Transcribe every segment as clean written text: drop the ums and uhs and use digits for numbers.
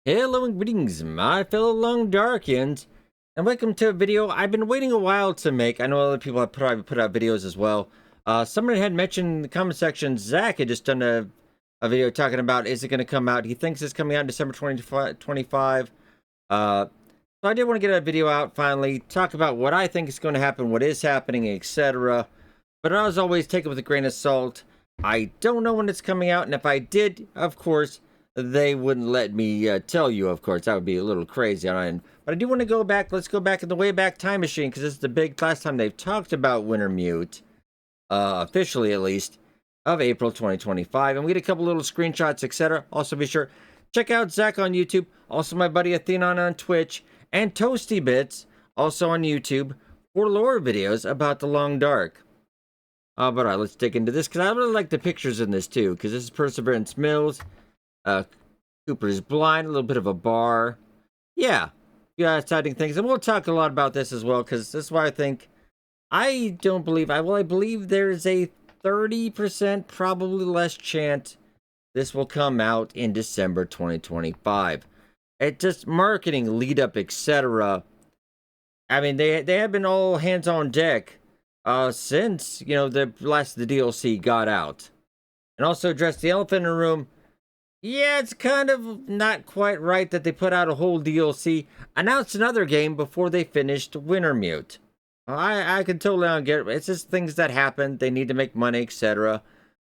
Hello and greetings, my fellow Long Darkians, and welcome to a video I've been waiting a while to make. I know other people have probably put out videos as well. Somebody had mentioned in the comment section, Zach had just done a video talking about, is it going to come out? He thinks it's coming out in December 2025. So I did want to get a video out finally, talk about what I think is going to happen, what is happening, etc. But as always, take it with a grain of salt. I don't know when it's coming out, and if I did, of course, they wouldn't let me tell you, of course. That would be a little crazy on it. But I do want to go back. Let's go back in the Wayback Time Machine, because this is the big last time they've talked about Wintermute, officially at least, of April 2025. And we get a couple little screenshots, etc. Also, be sure, check out Zach on YouTube. Also, my buddy Athenon on Twitch. And Toasty Bits, also on YouTube, for lore videos about the Long Dark. But all right, let's dig into this, because I really like the pictures in this, too, because this is Perseverance Mills. Cooper's Blind, a little bit of a bar. Yeah, exciting things. And we'll talk a lot about this as well, because this is why I believe there is a 30% probably less chance this will come out in December 2025. It just marketing, lead up, etc. I mean, they have been all hands on deck since, the DLC got out. And also address the elephant in the room. Yeah, it's kind of not quite right that they put out a whole DLC, announced another game before they finished Wintermute. I can totally get it. It's just things that happen. They need to make money, etc.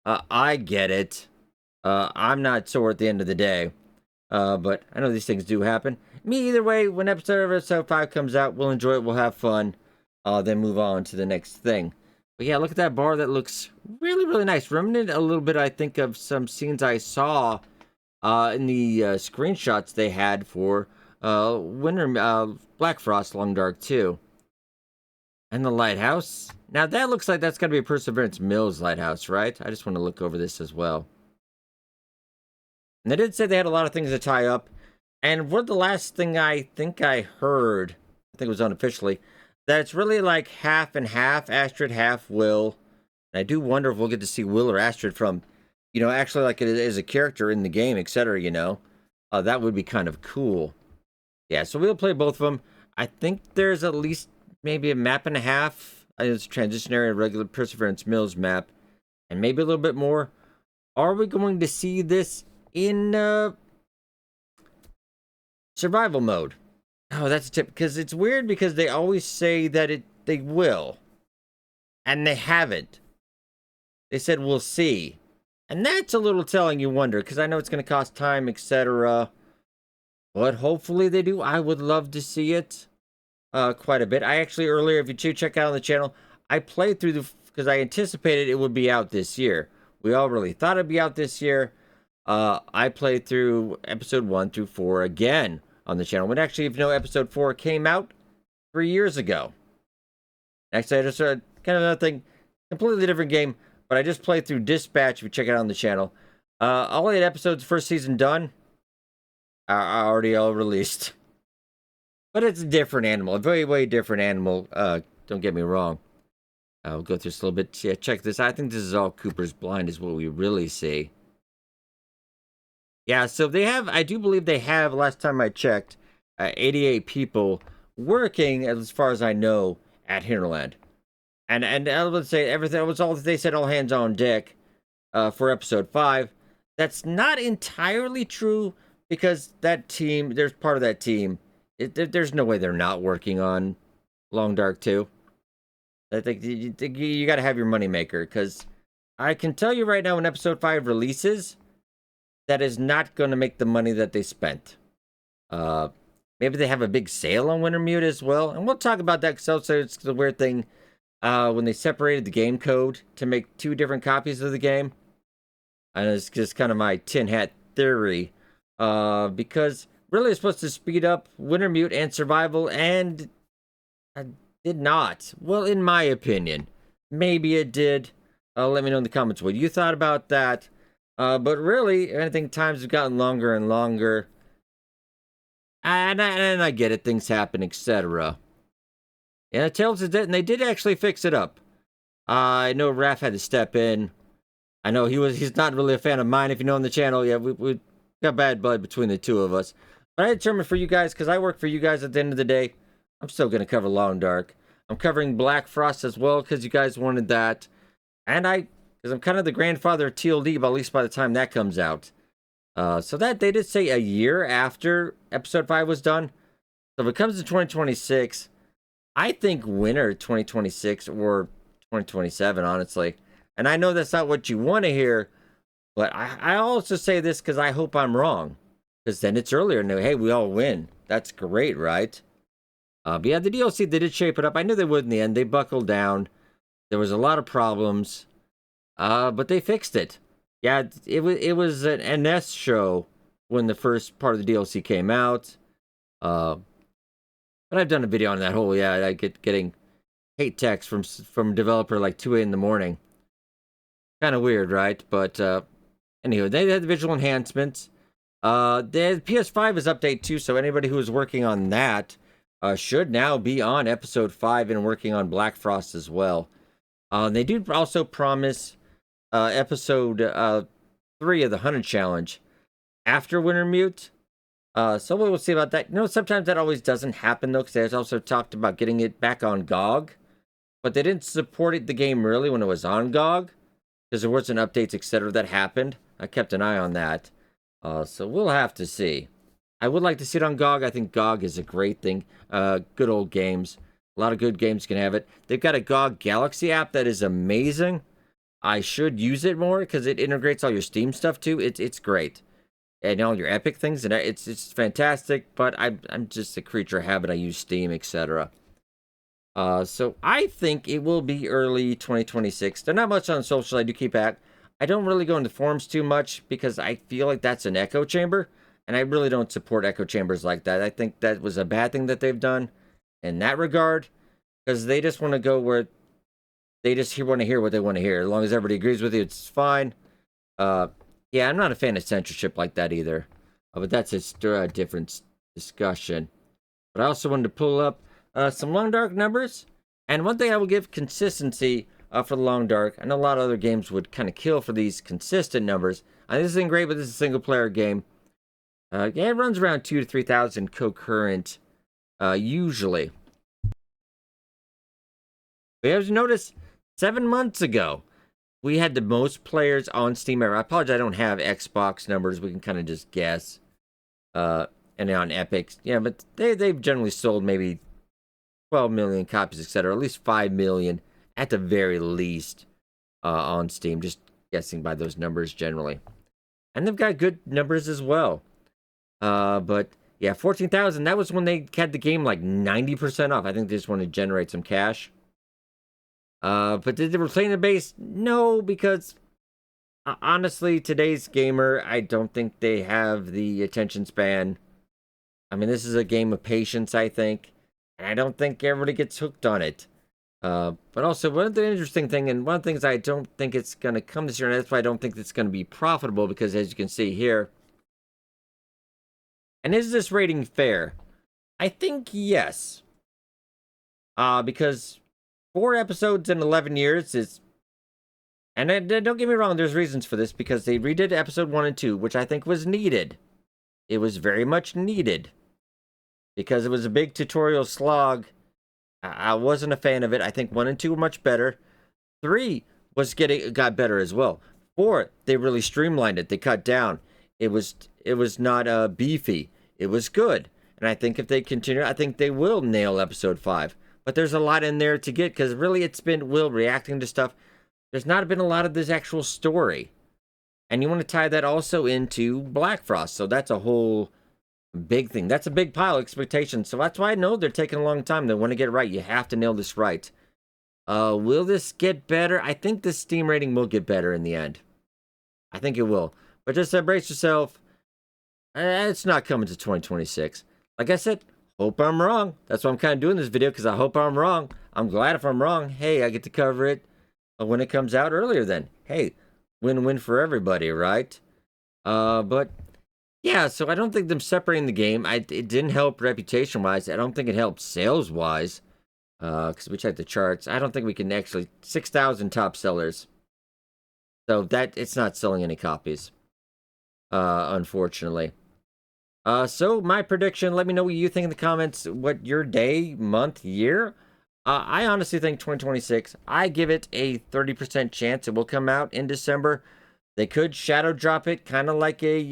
I get it. I'm not sore at the end of the day. But I know these things do happen. Me, either way, when episode 5 comes out, we'll enjoy it, we'll have fun, then move on to the next thing. But yeah, look at that bar. That looks really, really nice. Remnant a little bit, I think, of some scenes I saw in the screenshots they had for Black Frost Long Dark 2. And the lighthouse. Now that looks like that's got to be a Perseverance Mills lighthouse, right? I just want to look over this as well. And they did say they had a lot of things to tie up. And what the last thing I think I heard, I think it was unofficially, that it's really like half and half, Astrid, half Will. And I do wonder if we'll get to see Will or Astrid from, actually like it is a character in the game, etc., that would be kind of cool. Yeah, so we'll play both of them. I think there's at least maybe a map and a half. It's a transition area, regular Perseverance Mills map. And maybe a little bit more. Are we going to see this in survival mode? Oh, that's a tip, because it's weird, because they always say that they will, and they haven't. They said we'll see, and that's a little telling. You wonder, because I know it's going to cost time, etc. But hopefully they do. I would love to see it quite a bit. I actually earlier, if you check out on the channel, I played through because I anticipated it would be out this year. We all really thought it'd be out this year. I played through episode 1 through 4 again on the channel. When actually, if you know, episode 4 came out 3 years ago. Actually, I just kind of another thing, completely different game, but I just played through Dispatch. If you check it out on the channel, all 8 episodes, first season done, are already all released. But it's a different animal, a very, very different animal. Don't get me wrong. I'll go through this a little bit. Yeah, check this. I think this is all Cooper's Blind is what we really see. Yeah, so they have, I do believe they have, last time I checked, 88 people working, as far as I know, at Hinterland. And I would say everything was all, they said all hands on deck for episode 5. That's not entirely true, because that team, there's part of that team, there's no way they're not working on Long Dark 2. I think you got to have your moneymaker, because I can tell you right now, when episode 5 releases, that is not going to make the money that they spent. Maybe they have a big sale on Wintermute as well. And we'll talk about that, because also it's the weird thing when they separated the game code to make 2 different copies of the game. And it's just kind of my tin hat theory. Because really it's supposed to speed up Wintermute and survival, and I did not. Well, in my opinion. Maybe it did. Let me know in the comments what you thought about that. But really, I think times have gotten longer and longer. And I get it, things happen, etc. And Tales is dead, and they did actually fix it up. I know Raph had to step in. I know he's not really a fan of mine, if you know on the channel. Yeah, we got bad blood between the two of us. But I determined for you guys, because I work for you guys at the end of the day, I'm still going to cover Long Dark. I'm covering Black Frost as well, because you guys wanted that. And because I'm kind of the grandfather of TLD, but at least by the time that comes out. So that they did say a year after episode 5 was done. So if it comes to 2026, I think winter 2026 or 2027, honestly. And I know that's not what you want to hear, but I also say this because I hope I'm wrong. Because then it's earlier and hey, we all win. That's great, right? But yeah, the DLC, they did shape it up. I knew they would in the end. They buckled down. There was a lot of problems, but they fixed it. Yeah, it was an NS show when the first part of the DLC came out. But I've done a video on that whole, yeah, I getting hate text from developer like 2 a.m. in the morning. Kind of weird, right? But anyway, they had the visual enhancements. The PS5 is update 2, so anybody who is working on that should now be on episode 5 and working on Black Frost as well. They do also promise episode 3 of the Hunter Challenge after Wintermute. So we'll see about that. You know, sometimes that always doesn't happen, though, because they also talked about getting it back on GOG. But they didn't support the game really when it was on GOG, because there wasn't updates, etc. that happened. I kept an eye on that. So we'll have to see. I would like to see it on GOG. I think GOG is a great thing. Good old games. A lot of good games can have it. They've got a GOG Galaxy app that is amazing. I should use it more because it integrates all your Steam stuff too. It's great. And all your Epic things, and it's fantastic, but I'm just a creature of habit. I use Steam, etc. So I think it will be early 2026. They're not much on social. I do keep at. I don't really go into forums too much because I feel like that's an echo chamber, and I really don't support echo chambers like that. I think that was a bad thing that they've done in that regard, because they just want to go where they just want to hear what they want to hear. As long as everybody agrees with you, it's fine. Yeah, I'm not a fan of censorship like that either. But that's a different discussion. But I also wanted to pull up some Long Dark numbers. And one thing I will give consistency for the Long Dark. I know a lot of other games would kind of kill for these consistent numbers. This isn't great, but this is a single player game. Yeah, it runs around 2,000 to 3,000 concurrent usually. But as you notice, 7 months ago, we had the most players on Steam ever. I apologize, I don't have Xbox numbers. We can kind of just guess. And on Epic. Yeah, but they've generally sold maybe 12 million copies, etc. At least 5 million at the very least on Steam. Just guessing by those numbers generally. And they've got good numbers as well. But yeah, 14,000. That was when they had the game like 90% off. I think they just wanted to generate some cash. But did they retain the base? No, because honestly, today's gamer, I don't think they have the attention span. I mean, this is a game of patience, I think. And I don't think everybody gets hooked on it. But also, one of the interesting thing, and one of the things I don't think it's going to come this year, and that's why I don't think it's going to be profitable, because as you can see here, and is this rating fair? I think yes. Because 4 episodes in 11 years is... And don't get me wrong, there's reasons for this, because they redid episode 1 and 2, which I think was needed. It was very much needed. Because it was a big tutorial slog. I wasn't a fan of it. I think 1 and 2 were much better. 3 got better as well. 4, they really streamlined it. They cut down. It was not beefy. It was good. And I think if they continue, I think they will nail episode 5. But there's a lot in there to get, because really it's been Will reacting to stuff. There's not been a lot of this actual story. And you want to tie that also into Black Frost. So that's a whole big thing. That's a big pile of expectations. So that's why I know they're taking a long time. They want to get it right. You have to nail this right. Will this get better? I think the Steam rating will get better in the end. I think it will. But just brace yourself. It's not coming to 2026. Like I said, hope I'm wrong. That's why I'm kind of doing this video, because I hope I'm wrong. I'm glad if I'm wrong. Hey, I get to cover it when it comes out earlier then. Hey, win-win for everybody, right? But yeah, so I don't think them separating the game, it didn't help reputation-wise. I don't think it helped sales-wise. Because we checked the charts. I don't think we can actually... 6,000 top sellers. So that it's not selling any copies. Unfortunately. So my prediction, let me know what you think in the comments, what your day, month, year. I honestly think 2026, I give it a 30% chance it will come out in December. They could shadow drop it, kind of like a,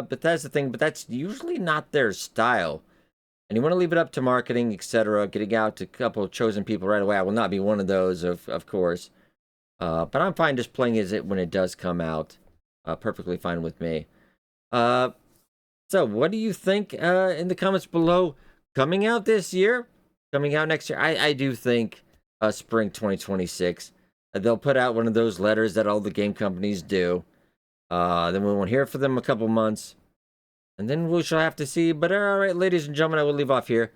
Bethesda thing, but that's usually not their style. And you want to leave it up to marketing, etc., getting out to a couple of chosen people right away. I will not be one of those, of course. But I'm fine just playing as it when it does come out. Perfectly fine with me. Uh, so, what do you think in the comments below? Coming out this year? Coming out next year? I do think spring 2026. They'll put out one of those letters that all the game companies do. Then we won't hear from them a couple months. And then we shall have to see. But alright, ladies and gentlemen, I will leave off here.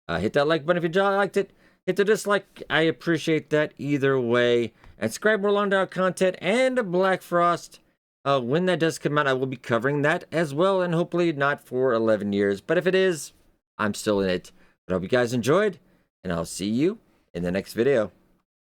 Hit that like button if you liked it. Hit the dislike. I appreciate that either way. And subscribe for more long dog content and Black Frost. When that does come out, I will be covering that as well, and hopefully not for 11 years. But if it is, I'm still in it. But I hope you guys enjoyed, and I'll see you in the next video.